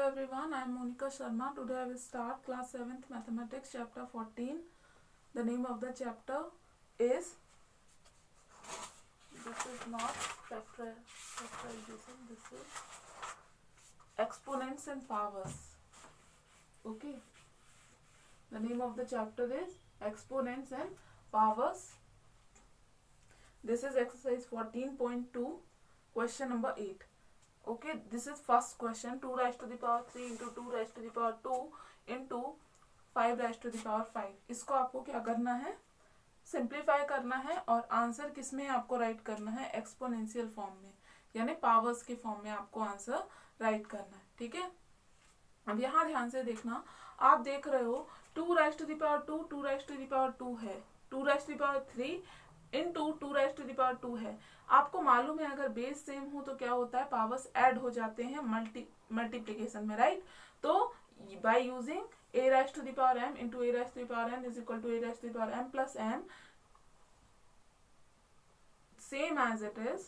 everyone, I am Monica Sharma. Today I will start class 7th mathematics chapter 14. The name of the chapter is, this is not factorization, this is exponents and powers. Okay, the name of the chapter is exponents and powers. This is exercise 14.2, question number 8. Okay, this is first question. 2 raised to the power 3 into 2 raised to the power 2 into 5 raised to the power 5. इसको आपको क्या करना है, simplify करना है और answer किस में आपको राइट करना है, एक्सपोनेंशियल फॉर्म में, यानी पावर्स के फॉर्म में आपको आंसर राइट करना है. ठीक है, अब यहाँ ध्यान से देखना. आप देख रहे हो 2 raised to the power 2 2 raised to the power 2 है, 2 raised to the power 3 into 2 raised to the power 2 है. आपको मालूम है अगर बेस सेम हो तो क्या होता है, पावर्स ऐड हो जाते हैं मल्टीप्लिकेशन में, राइट. तो by using a raised to the power m into a raised to the power n is equal to a raised to the power m plus m, same as it is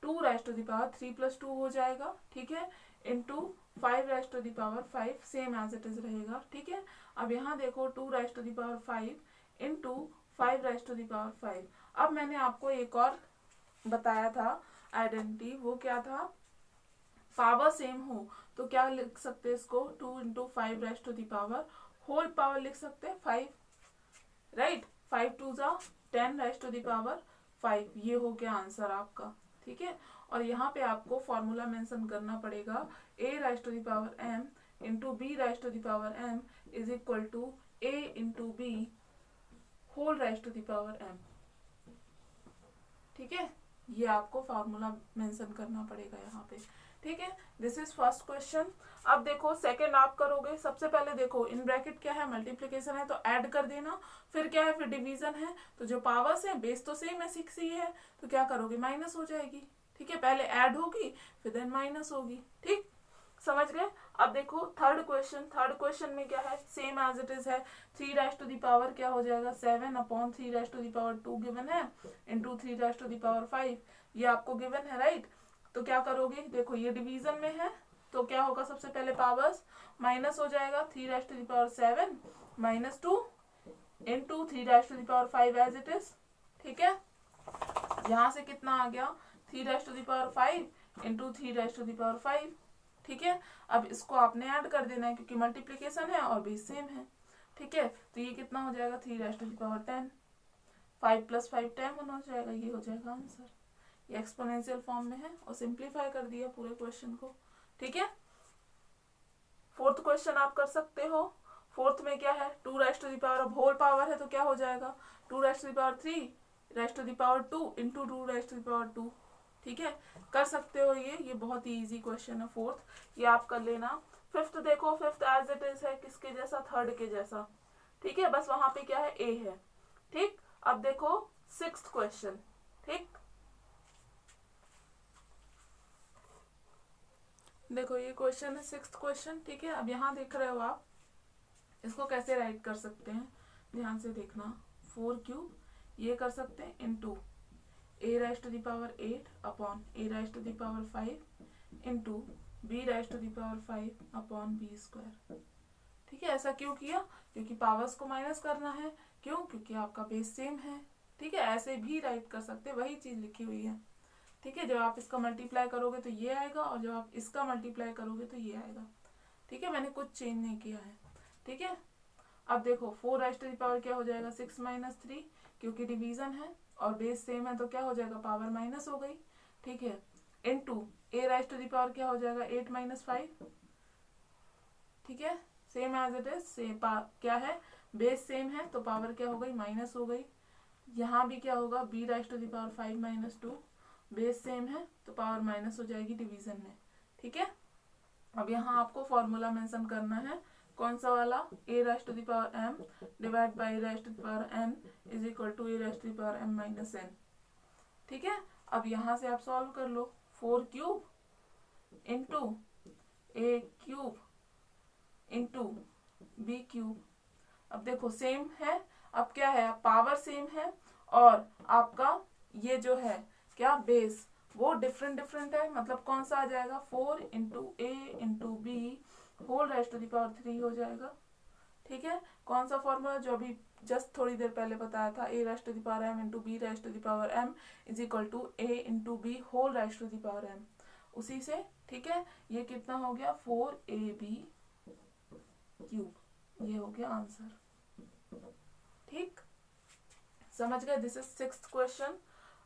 2 raised to the power 3 plus 2 हो जाएगा. ठीक है, into 5 raised to the power 5 same as it is रहेगा. ठीक है, अब यहाँ देखो 2 raised to the power 5 into 5 raised to the power 5. अब मैंने आपको एक और बताया था आइडेंटिटी, वो क्या था, पावर सेम हो तो क्या लिख सकते हैं इसको, 2 into 5 raised to the power whole power लिख सकते हैं 5, राइट. 5 2 जा 10 raised to the power 5. ये हो गया आंसर आपका. ठीक है, और यहाँ पे आपको फॉर्मूला मेंशन करना पड़ेगा, a raised to the power m into b raised to the power m is equal to a into b whole raised to the power m. ठीक है, ये आपको फॉर्मूला मेंशन करना पड़ेगा यहाँ पे. ठीक है, दिस इज फर्स्ट क्वेश्चन. अब देखो सेकंड आप करोगे. सबसे पहले देखो इन ब्रैकेट क्या है, मल्टीप्लिकेशन है तो ऐड कर देना. फिर क्या है, फिर डिवीजन है तो जो पावर्स है बेस तो सेम है 6 ही है तो क्या करोगे, माइनस हो जाएगी. ठीक है, पहले ऐड होगी फिर देन माइनस होगी. ठीक, समझ गए. अब देखो थर्ड क्वेश्चन में क्या है, सेम एज इट इज है. 3 raised to the power क्या हो जाएगा, 7 upon 3 raised to the power 2 given है into 3 raised to the power 5, ये आपको गिवन है, राइट. तो क्या करोगे, देखो ये डिवीजन में है तो क्या होगा, सबसे पहले पावर्स माइनस हो जाएगा. 3 raised to the power 7 minus 2 into 3 raised to the power 5 as it is. ठीक है, यहाँ से कितना आ गया, 3 raised to the power 5 into 3 raised to the power 5. ठीक है, अब इसको आपने ऐड कर देना है क्योंकि मल्टीप्लिकेशन है और बेस सेम है. ठीक है, तो ये कितना हो जाएगा, 3 raised to the power 10, 5 plus 5 10 हो जाएगा. ये हो जाएगा आंसर. ये एक्सपोनेंशियल फॉर्म में है और सिंप्लीफाई कर दिया पूरे क्वेश्चन को. ठीक है, फोर्थ क्वेश्चन आप कर सकते हो. फोर्थ में क्या है, 2 raised to the power, अब होल पावर है तो क्या हो जाएगा, 2 raised to the power 3 raised to the power 2 into 2 raised to the power 2. ठीक है, कर सकते हो. ये बहुत ही इजी क्वेश्चन है फोर्थ, ये आप कर लेना. फिफ्थ देखो, फिफ्थ एज इट इज है किसके जैसा, थर्ड के जैसा. ठीक है, बस वहां पे क्या है, ए है. ठीक, अब देखो सिक्स्थ क्वेश्चन. ठीक, देखो ये क्वेश्चन है सिक्स्थ क्वेश्चन. ठीक है, अब यहाँ देख रहे हो आप, इसको कैसे राइट कर सकते हैं, ध्यान से देखना. 4 क्यूब ये कर सकते हैं into a raised to the power 8 upon a raised to the power 5 into b raised to the power 5 upon b square. ठीक है, ऐसा क्यों किया, क्योंकि पावर्स को माइनस करना है. क्यों, क्योंकि आपका बेस सेम है. ठीक है, ऐसे भी राइट कर सकते हैं, वही चीज लिखी हुई है. ठीक है, जब आप इसका मल्टीप्लाई करोगे तो ये आएगा और जब आप इसका मल्टीप्लाई करोगे तो ये आएगा. ठीक है, मैंने कुछ चेंज नहीं किया है. ठीक है, अब देखो 4 raised to the power क्या हो जाएगा, 6 minus 3, क्योंकि डिवीजन है और बेस सेम है तो क्या हो जाएगा, पावर माइनस हो गई. ठीक है, into a raised to the power क्या हो जाएगा, 8 minus 5. ठीक है, same as it is, same क्या है, बेस सेम है तो पावर क्या हो गई, माइनस हो गई. यहाँ भी क्या होगा, b raised to the power 5 minus 2, base same है तो पावर माइनस हो जाएगी डिवीजन में. ठीक है, अब यहाँ आपको फॉर्मूला मेंशन करना है, कौन सा वाला, a raised to the power m divide by a raised to the power n is equal to a raised to the power m minus n. ठीक है, अब यहाँ से आप सॉल्व कर लो. 4 cube into a cube into b cube. अब देखो सेम है, अब क्या है, पावर सेम है और आपका ये जो है क्या, बेस वो डिफरेंट है. मतलब कौन सा आ जाएगा, 4 into a into b raise to the power 3 हो जाएगा। ठीक है, कौन सा फॉर्मूला जो अभी जस्ट थोड़ी देर पहले बताया था, a raise to the power m into b raise to the power m is equal to a into B whole raise to the power m, उसी से। ठीक है, ये कितना हो गया 4ab क्यूब, ये हो गया आंसर। ठीक, समझ गए। This is 6th question.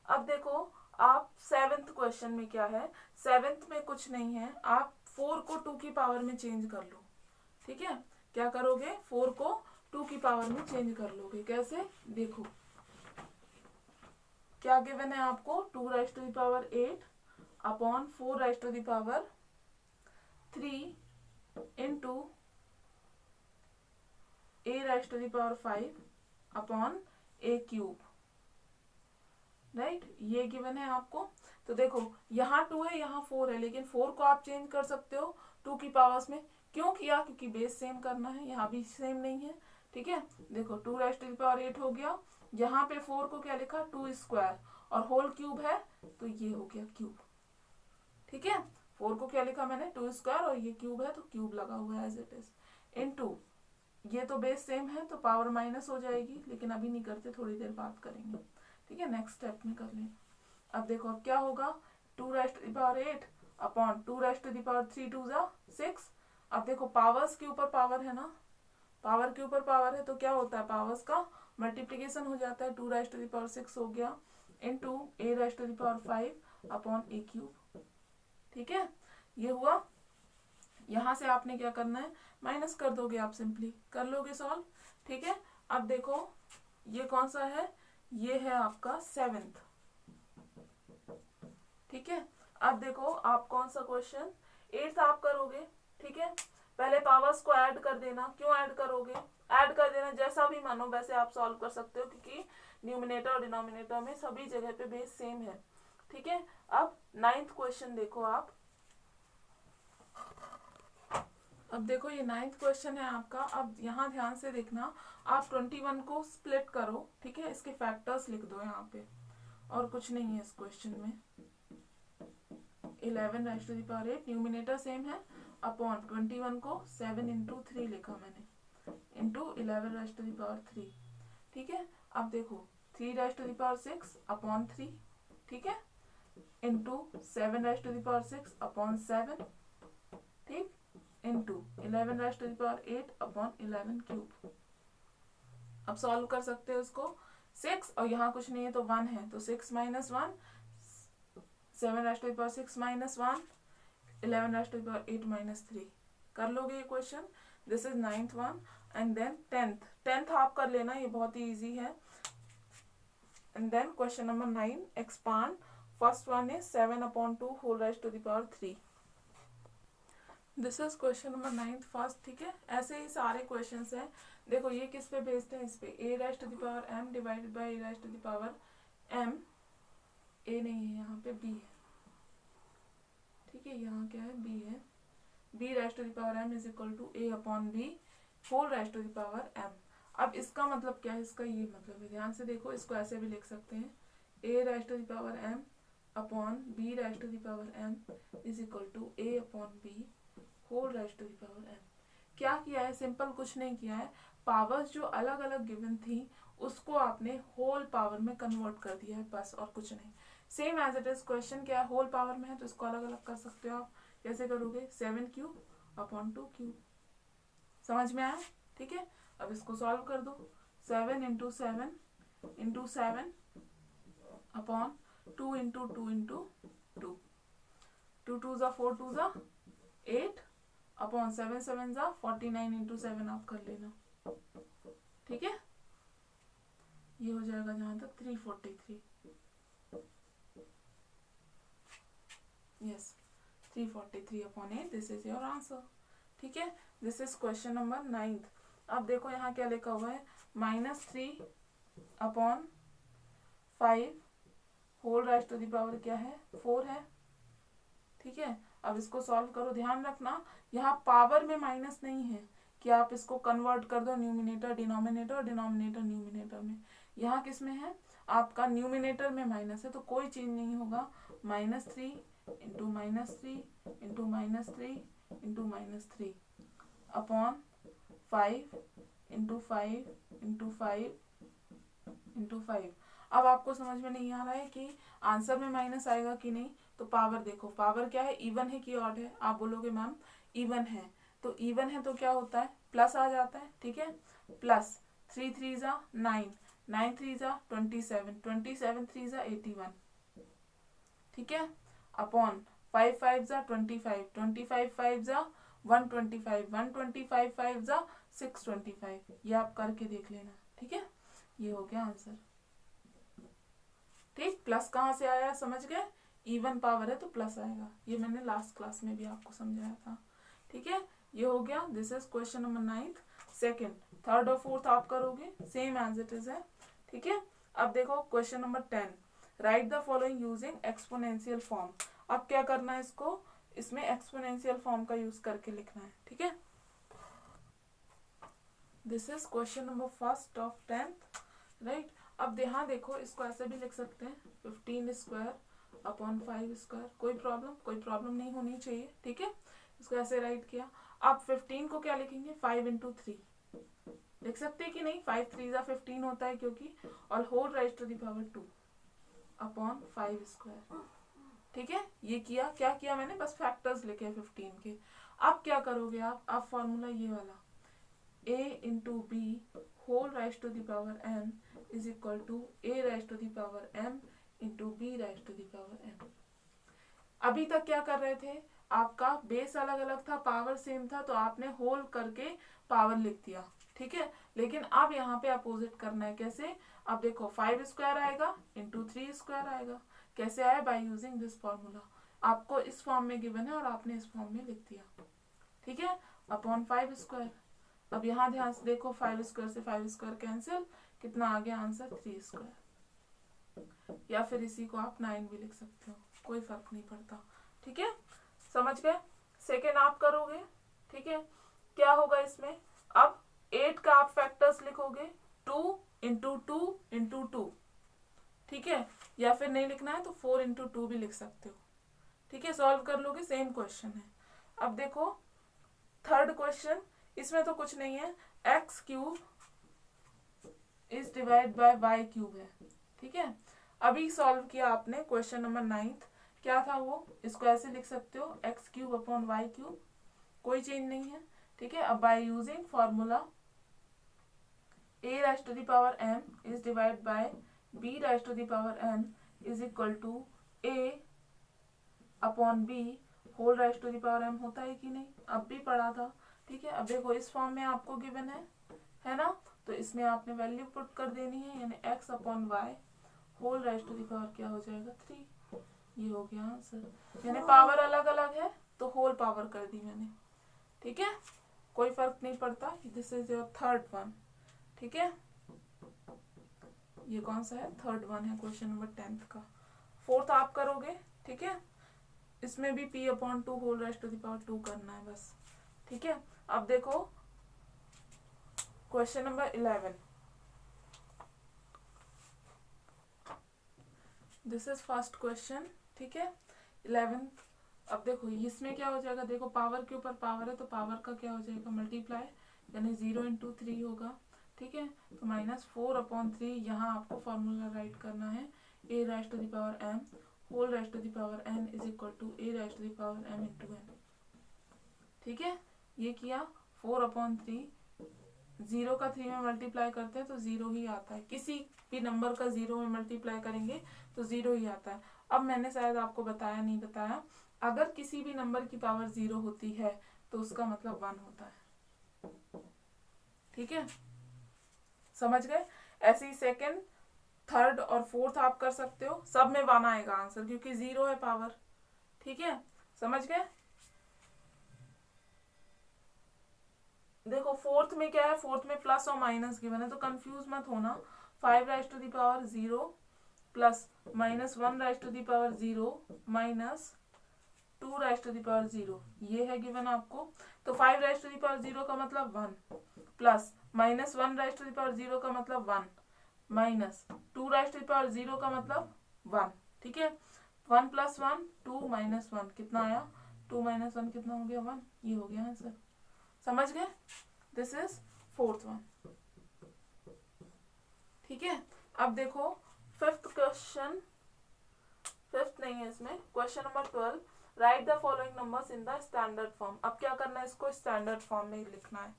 अब देखो आप 7th क्वेश्चन में क्या है, 7th में कुछ नहीं है, आप 4 को 2 की पावर में चेंज कर लो। ठीक है, क्या करोगे, 4 को 2 की पावर में चेंज कर लोगे। कैसे, देखो क्या गिवन है आपको, 2 raise to the power 8 upon 4 raise to the power 3 into a raise to the power 5 upon a cube. Right, ये गिवन है आपको। तो देखो यहाँ 2 है, यहाँ 4 है, लेकिन 4 को आप चेंज कर सकते हो 2 की पावर्स में। क्यों किया, क्योंकि बेस सेम करना है, यहाँ भी सेम नहीं है। ठीक है, देखो 2 राइज टू द पावर 8 हो गया, यहाँ पे 4 को क्या लिखा 2 स्क्वायर और होल क्यूब है, तो ये हो गया क्यूब। ठीक है, 4 को क्या लिखा मैंने 2 स्क्वायर और ये क्यूब है, तो क्यूब लगा हुआ है एज इट इज। इनटू ये तो बेस सेम है तो पावर माइनस हो जाएगी, लेकिन अभी नहीं करते, थोड़ी देर बात करेंगे। ठीक है, नेक्स्ट स्टेप में कर लें। अब देखो अब क्या होगा, 2 raise to the power 8 upon 2 raise to the power 3 2 जा 6। अब देखो पावर्स के ऊपर पावर है ना, पावर के ऊपर पावर है, तो क्या होता है पावर्स का मल्टीप्लीकेशन हो जाता है। 2 राइज टू द पावर 6 हो गया into a raise to the power 5 upon a cube. ठीक है, ये हुआ। यहाँ से आपने क्या करना है, माइनस कर दोगे, आप सिंपली कर लोगे सॉल्व। ठीक है, अब देखो ये कौन सा है, ये है आपका 7th। ठीक है, अब देखो आप कौन सा क्वेश्चन 8th आप करोगे। ठीक है, पहले पावर्स को ऐड कर देना। क्यों ऐड करोगे, ऐड कर देना, जैसा भी मानो वैसे आप सॉल्व कर सकते हो, क्योंकि न्यूमिनेटर और डिनोमिनेटर में सभी जगह पे बेस सेम है। ठीक है, अब 9th क्वेश्चन देखो आप। अब देखो ये 9th क्वेश्चन है आपका। अब यहाँ ध्यान से देखना, आप 21 को स्प्लिट करो। ठीक है, इसके फैक्टर्स लिख दो यहाँ पे, और कुछ नहीं है इस क्वेश्चन में। 11 raise to the power 8 numerator same है, अपॉन 21 को 7 इंटू 3 लिखा मैंने, into 11 raise to the power 3। ठीक है, अब देखो 3 raise to the power 6 upon 3। ठीक है, into 7 raise to the power 6 upon 7। ठीक, into 11 raise to the power 8 upon 11 cube. अब सॉल्व कर सकते हो इसको। 6 और यहाँ कुछ नहीं है तो 1 है, तो 6 minus 1, 7 raise to the power 6 minus 1, 11 raise to the power 8 minus 3। कर लोगे ये question. This is 9th one. And then 10th आप कर लेना, ये बहुत ही ईजी है। And then question number 9 expand. First one is 7 upon 2 whole raise to the power 3। This is question number 9th first. ठीक है, ऐसे ही सारे क्वेश्चंस हैं। देखो ये किस पे बेस्ड है, इस पे a raise to the power m divided by a raise to the power m। a नहीं है यहाँ पे, b है। ठीक है, यहाँ क्या है, b है। b raise to the power m is equal to a upon b whole raise to the power m। अब इसका मतलब क्या है, इसका ये मतलब है, ध्यान से देखो, इसको ऐसे भी लिख सकते हैं, a raise to the power m upon b raise to the power m is equal to a upon b whole raise to the power m। क्या किया है, सिंपल कुछ नहीं किया है, पावर्स जो अलग अलग गिवन थी उसको आपने होल पावर में कन्वर्ट कर दिया है, बस और कुछ नहीं। Same as it is question क्या है, होल पावर में है, तो इसको अलग अलग कर सकते हो आप। कैसे करोगे, 7 क्यूब अपॉन 2 क्यूब। समझ में आया। ठीक है, अब इसको सॉल्व कर दो। 7 into 7 into 7 upon 2 into 2 into 2। 2 2 जा 4 2 जा 8 अपॉन 7 7 जा 49 इंटू 7 आप कर लेना। ठीक है, ये हो जाएगा जहां तक 343। Yes, 343 upon 8, this is your answer. ठीक है, this is question number 9th। अब देखो यहाँ क्या लिखा हुआ है, -3 upon 5 whole raise to the power क्या है, 4 है। ठीक है, अब इसको सॉल्व करो। ध्यान रखना यहाँ पावर में माइनस नहीं है कि आप इसको कन्वर्ट कर दो न्यूमिनेटर डिनोमिनेटर और डिनोमिनेटर न्यूमिनेटर में। यहाँ किस में है, आपका न्यूमिनेटर में माइनस है, तो कोई चेंज नहीं होगा। -3 into -3 into -3 into -3 upon 5 into 5 into 5 into 5। अब आपको समझ में नहीं आ रहा है कि आंसर में माइनस आएगा कि नहीं, तो पावर देखो, पावर क्या है, इवन है कि ऑड है। आप बोलोगे मैम इवन है, तो इवन है तो क्या होता है, प्लस आ जाता है, ठीक है। प्लस 3 3 जा 9, 9 3 जा 27, 27 3 जा 81, ठीक है। अपॉन 5 5 जा 25, 25 5 जा 125, 125 5 जा 625। ये आप करके देख लेना, ठीक है। ये हो गया आंसर, ठीक। प्लस कहाँ से आया समझ गए, इवन पावर है तो प्लस आएगा, ये मैंने लास्ट क्लास में भी आपको समझाया था, ठीक है। ये हो गया, this is question number 9। Second, third और फोर्थ आप करोगे सेम एज इट इज है, ठीक है। अब देखो question number 10, right the following using exponential form. अब क्या करना है, इसको इसमें एक्सपोनेंशियल फॉर्म का यूज करके लिखना है, ठीक है। This is question number first of 10th, right. अब यहाँ देखो, इसको ऐसे भी लिख सकते हैं 15 स्क्वायर अपॉन 5 स्क्वायर, कोई प्रॉब्लम नहीं होनी चाहिए, ठीक है। इसको ऐसे राइट किया। अब 15 को क्या लिखेंगे, 5 इंटू 3 लिख सकते हैं कि नहीं, 5 3 जा 15 होता है क्योंकि, और whole raise to the power 2 upon 5 square, ठीक है। ये किया, क्या किया मैंने, बस फैक्टर्स लिखे 15 के। अब क्या करोगे आप फॉर्मूला ये वाला, a into B whole raise to the power n is equal to a raise to the power m into B raise to the power n। अभी तक क्या कर रहे थे, आपका बेस अलग अलग था, पावर सेम था, तो आपने होल करके पावर लिख दिया, ठीक है। लेकिन अब यहाँ पे अपोजिट करना है, कैसे, अब देखो 5 स्क्वायर आएगा इंटू 3 स्क्वायर आएगा, कैसे आया, बाय यूजिंग दिस फॉर्मूला। आपको इस फॉर्म में गिवन है और आपने इस फॉर्म में लिख दिया, ठीक है, अपॉन 5 स्क्वायर। अब यहाँ ध्यान से देखो, 5 स्क्वायर से 5 स्क्वायर कैंसिल, कितना आ गया आंसर, 3 स्क्वायर, या फिर इसी को आप 9 भी लिख सकते हो, कोई फर्क नहीं पड़ता, ठीक है। समझ गए। सेकेंड आप करोगे, ठीक है। क्या होगा इसमें, अब 8 का आप फैक्टर्स लिखोगे 2 इंटू 2 इंटू 2, ठीक है, या फिर नहीं लिखना है तो 4 इंटू 2 भी लिख सकते हो, ठीक है। सॉल्व कर लोगे, सेम क्वेश्चन है। अब देखो थर्ड क्वेश्चन, इसमें तो कुछ नहीं है, X cube is divide by Y cube है, ठीक है। अभी सॉल्व किया आपने क्वेश्चन नंबर 9th, क्या था वो, इसको ऐसे लिख सकते हो X cube upon Y cube, कोई चेंज नहीं है, ठीक है। अब by using formula a raise to the power m is divide by b raise to the power n is equal to a upon b whole raise to the power m होता है कि नहीं, अब भी पढ़ा था, ठीक है। अब देखो इस फॉर्म में आपको गिवन है ना, तो इसमें आपने वैल्यू पुट कर देनी है, यानी x upon Y whole raise to the power क्या हो जाएगा, 3। ये हो गया आंसर, यानी पावर अलग अलग है तो होल पावर कर दी मैंने, ठीक है, कोई फर्क नहीं पड़ता। This is your third one, ठीक है। ये कौन सा है, थर्ड वन है क्वेश्चन नंबर 10th का। फोर्थ आप करोगे, ठीक है, इसमें भी p upon 2 whole raise to the power 2 करना है बस, ठीक है। अब देखो question number 11, this is first question, ठीक है, 11th। अब देखो इसमें क्या हो जाएगा, देखो पावर के ऊपर पावर है तो पावर का क्या हो जाएगा, मल्टीप्लाई, यानी 0 इंटू 3 होगा, ठीक है। तो -4 अपॉन 3, यहाँ आपको फॉर्मूला राइट करना है, a raise to the power m whole raise to the power n is equal to a raise to the power m into n, ठीक है। ये किया, 4 अपॉन 3, 0 का 3 में मल्टीप्लाई करते हैं तो 0 ही आता है, किसी भी नंबर का 0 में मल्टीप्लाई करेंगे तो 0 ही आता है। अब मैंने शायद आपको बताया नहीं बताया, अगर किसी भी नंबर की पावर 0 होती है तो उसका मतलब 1 होता है, ठीक है, समझ गए। ऐसे ही सेकंड, थर्ड और फोर्थ आप कर सकते हो, सब में 1 आएगा आंसर क्योंकि 0 है पावर, ठीक है, समझ गए। देखो फोर्थ में क्या है, फोर्थ में प्लस और माइनस गिवन है तो कंफ्यूज मत होना, 5 raise to the power 0 plus -1 raise to the power 0 minus 2 raise to the power 0, ये है गिवन आपको। तो 5 राइज टू द पावर 0 का मतलब 1 plus -1 raise to the power 0 का मतलब 1 minus 2 raise to the power 0 का मतलब 1, ठीक है। 1 प्लस 1 2 माइनस 1 कितना आया, 2 माइनस 1 कितना हो गया, 1। ये हो गया आंसर, समझ गए? This is fourth one. ठीक है, अब देखो फिफ्थ क्वेश्चन, फिफ्थ नहीं है इसमें, question number 12, right the following numbers in the standard form. अब क्या करना है, इसको स्टैंडर्ड फॉर्म में लिखना है।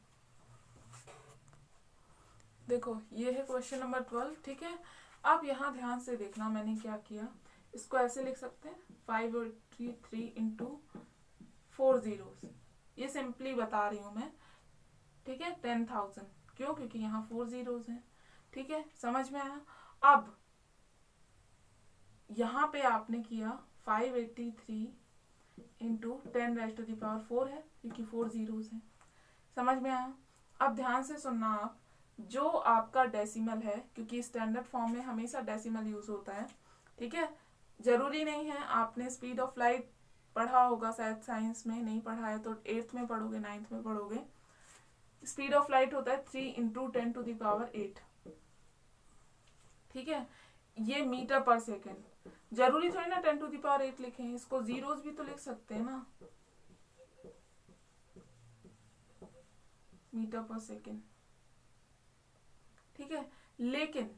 देखो ये है क्वेश्चन नंबर 12। ठीक है, अब यहाँ ध्यान से देखना मैंने क्या किया, इसको ऐसे लिख सकते हैं 583 इंटू 4 zeros, ये सिंपली बता रही हूँ मैं। ठीक है, 10,000, क्यों? क्योंकि यहाँ 4 zeros हैं। ठीक है, समझ में आया? अब यहाँ पे आपने किया 583 इंटू 10⁻⁴ है, क्योंकि 4 zeros हैं। समझ में आया? अब ध्यान से सुनना आप, जो आपका डेसिमल है, क्योंकि स्टैंडर्ड फॉर्म में हमेशा डेसिमल यूज होता है। ठीक है, जरूरी नहीं है, आपने स्पीड ऑफ लाइट पढ़ा होगा शायद साइंस में, नहीं पढ़ा है तो 8th में पढ़ोगे, 9th में पढ़ोगे। स्पीड ऑफ लाइट होता है 3 इंटू 10⁸। ठीक है, ये मीटर पर सेकेंड, जरूरी थोड़ी ना 10⁸ लिखें, इसको जीरोस भी तो लिख सकते हैं ना, मीटर पर सेकेंड। ठीक है, लेकिन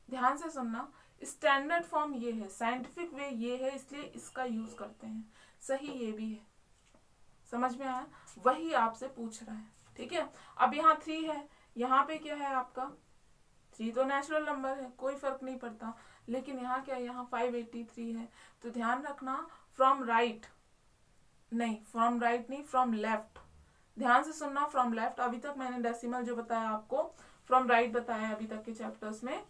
ध्यान से सुनना, स्टैंडर्ड फॉर्म ये है, साइंटिफिक वे ये है, इसलिए इसका यूज करते हैं। सही ये भी है, समझ में आया? वही आपसे पूछ रहा है। ठीक है, अब यहाँ 3 है, यहाँ पे क्या है आपका 3 तो नेचुरल नंबर है, कोई फर्क नहीं पड़ता, लेकिन यहाँ क्या है, यहाँ 583 है। तो ध्यान रखना, फ्रॉम राइट नहीं, फ्रॉम लेफ्ट। ध्यान से सुनना, फ्रॉम लेफ्ट। अभी तक मैंने डेसिमल जो बताया आपको फ्रॉम राइट बताया अभी तक के चैप्टर्स में,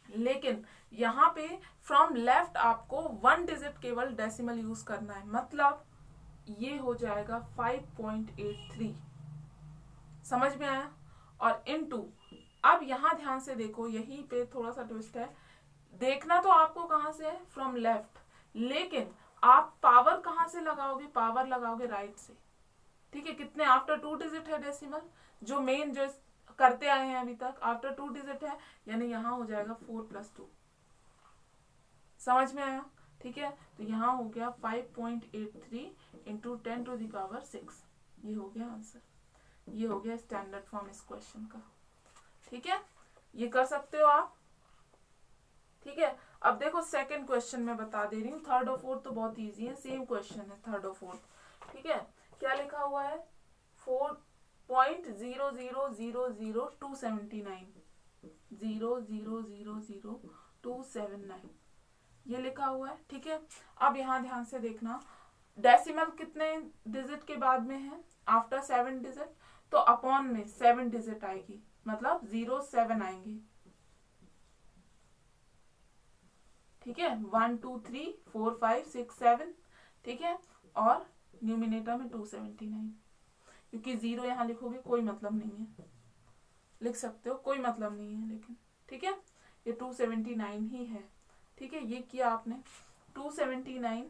लेकिन यहाँ पे फ्रॉम लेफ्ट आपको 1 डिजिट केवल डेसिमल यूज करना है, मतलब ये हो जाएगा 5.83। समझ में आया? और इनटू, अब यहाँ ध्यान से देखो, यहीं पे थोड़ा सा ट्विस्ट है, देखना तो आपको कहाँ से है, फ्रॉम लेफ्ट, लेकिन आप पावर कहाँ से लगाओगे, पावर लगाओगे राइट से। ठीक है, कितने आफ्टर 2 डिजिट है डेसिमल, जो मेन जो करते आए हैं अभी तक, आफ्टर 2 डिजिट है, यानी यहाँ हो जाएगा 4 + 2। समझ में आया? ठीक है, तो यहाँ हो गया 5.83 इंटू 10⁶। ये हो गया आंसर, ये हो गया स्टैंडर्ड फॉर्म इस क्वेश्चन का। ठीक है, ये कर सकते हो आप। ठीक है, अब देखो सेकंड क्वेश्चन मैं बता दे रही हूँ, थर्ड और फोर्थ तो बहुत इजी है, सेम क्वेश्चन है थर्ड और फोर्थ। ठीक है, क्या लिखा हुआ है, 4.0000279, 0.0000279 ये लिखा हुआ है। ठीक है, अब यहाँ ध्यान से देखना, डेसिमल कितने डिजिट के बाद में है, आफ्टर 7 डिजिट, तो अपॉन में 7 डिजिट आएगी, मतलब 07 आएंगे। ठीक है, 1 2 3 4 5 6 7। ठीक है, और न्यूमिनेटर में 279, क्योंकि 0 यहाँ लिखोगे कोई मतलब नहीं है, लिख सकते हो कोई मतलब नहीं है, लेकिन ठीक है ये 279 ही है। ठीक है, ये किया आपने, 279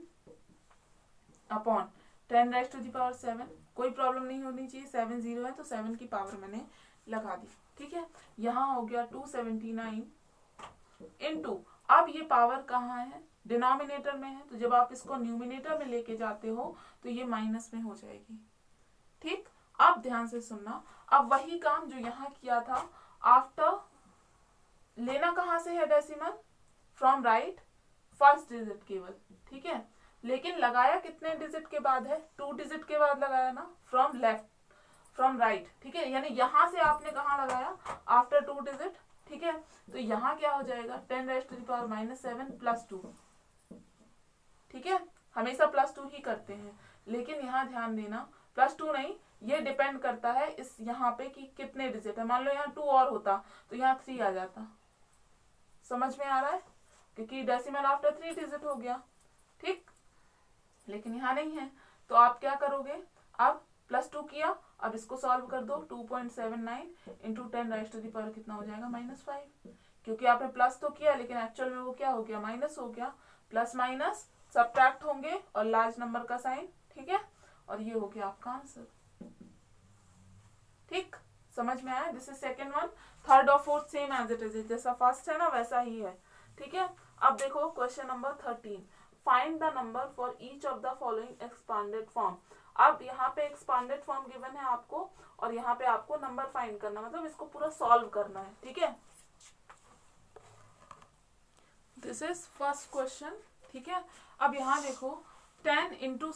अपॉन 10⁻⁷, कोई प्रॉब्लम नहीं होनी चाहिए, 7 0 है तो 7 की पावर मैंने लगा दी। ठीक है, यहाँ हो गया 279 इंटू, अब ये पावर कहाँ है, डिनोमिनेटर में है, तो जब आप इसको न्यूमिनेटर में लेके जाते हो तो ये माइनस में हो जाएगी। ठीक, अब ध्यान से सुनना, अब वही काम जो यहाँ किया था, आफ्टर लेना कहाँ से है decimal, from right, first digit केवल। ठीक है, लेकिन लगाया कितने डिजिट के बाद है, 2 डिजिट के बाद लगाया ना, फ्रॉम लेफ्ट, फ्रॉम राइट। ठीक है, यानी यहां से आपने कहाँ लगाया, आफ्टर 2 डिजिट। ठीक है, तो यहाँ क्या हो जाएगा, 10⁻⁻7 + 2। ठीक है, हमेशा +2 ही करते हैं, लेकिन यहाँ ध्यान देना +2 नहीं, ये डिपेंड करता है इस यहाँ पे कि कितने डिजिट है। मान लो यहाँ 2 और होता तो यहाँ 3 आ जाता। समझ में आ रहा है, क्योंकि डेसिमल आफ्टर 3 डिजिट हो गया। ठीक, लेकिन यहाँ नहीं है, तो आप क्या करोगे, अब +2 किया, अब इसको सॉल्व कर दो, 2.79 इंटू 10⁻⁻ कितना हो जाएगा, -5, क्योंकि आपने प्लस तो किया लेकिन एक्चुअल में वो क्या हो गया, माइनस हो गया। प्लस माइनस सब्ट्रैक्ट होंगे और लार्ज नंबर का साइन। ठीक है, और ये हो गया आपका आंसर। ठीक, समझ में आया? This is second one. Third और fourth same as it is, जैसा फर्स्ट है ना वैसा ही है। ठीक है, अब देखो question number 13, find the number for each of the following expanded form. अब यहाँ पे एक्सपांडेड फॉर्म गिवन है आपको, और यहाँ पे आपको नंबर फाइंड करना, मतलब इसको पूरा सॉल्व करना है, ठीक है। दिस इज फर्स्ट क्वेश्चन, ठीक है। अब यहाँ देखो 10 इंटू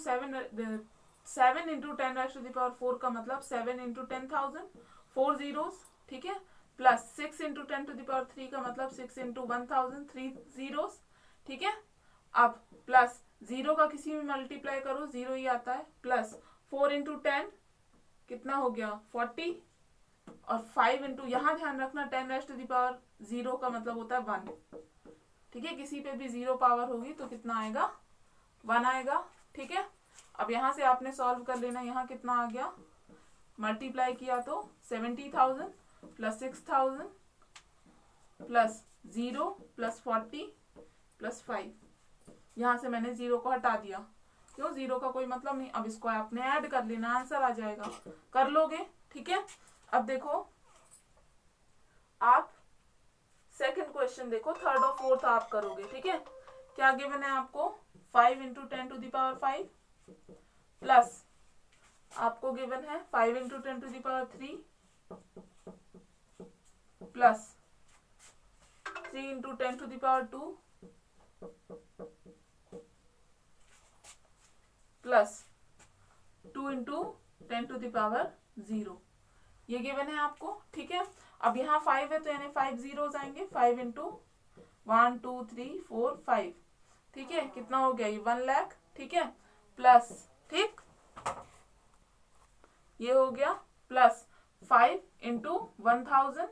7 इंटू 10⁻⁴ का मतलब 7 इंटू 10,000, 4 जीरोस, ठीक है, प्लस 6 इंटू 10⁻³ का मतलब 6 इंटू 1,000, 3 जीरोस, ठीक है। अब प्लस 0 का किसी में मल्टीप्लाई करो 0 ही आता है, प्लस 4 इंटू 10 कितना हो गया 40, और 5 इंटू, यहाँ ध्यान रखना 10⁻�0 का मतलब होता है 1, ठीक है। किसी पे भी 0 पावर होगी तो कितना आएगा 1 आएगा, ठीक है। अब यहाँ से आपने सॉल्व कर लेना, यहाँ कितना आ गया, मल्टीप्लाई किया तो 70,000 प्लस 6,000 प्लस 0 प्लस 40 प्लस 5, यहाँ से मैंने 0 को हटा दिया, क्यों, 0 का कोई मतलब नहीं। अब इसको आपने ऐड कर लेना, आंसर आ जाएगा, कर लोगे, ठीक है। अब देखो आप सेकंड क्वेश्चन देखो, थर्ड और फोर्थ आप करोगे, ठीक है। क्या गिवन है आपको, 5 इंटू 10⁵ प्लस आपको गिवन है 5 into 10⁵ plus 3 into 10⁵ plus 2 into 10⁻�0, ये गिवन है आपको, ठीक है। अब यहाँ 5 है तो यानी 5 जीरोस आएंगे, 5 इंटू 1 2 3 4 5, ठीक है, कितना हो गया ये 1 लाख, ठीक है, प्लस, ठीक, ये हो गया, प्लस 5 इंटू 1,000,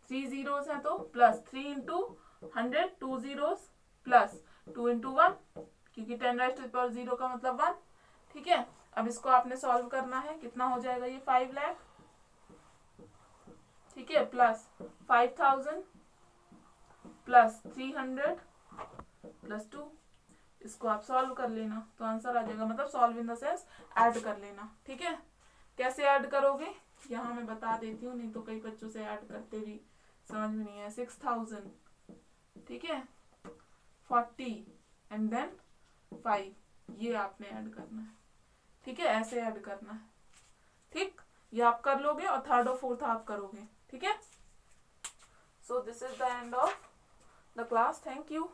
3 जीरोस है तो plus 3 into 100, 2 zeros, plus 2 into 1, क्योंकि 10⁻�0 का मतलब 1, ठीक है। अब इसको आपने सॉल्व करना है, कितना हो जाएगा ये 5 लाख, ठीक है, प्लस 5,000 प्लस 300 प्लस 2, इसको आप सॉल्व कर लेना तो आंसर आ जाएगा, मतलब solve in the sense add कर लेना, ठीक है। कैसे ऐड करोगे यहाँ मैं बता देती हूँ, नहीं तो कई बच्चों से ऐड करते भी समझ में नहीं है। 6,000, ठीक है, 40 एंड देन 5, ये आपने ऐड करना है, ठीक है, ऐसे ऐड करना है, ठीक, ये आप कर लोगे और थर्ड और फोर्थ आप करोगे, ठीक है। So this is the end of the class, thank you.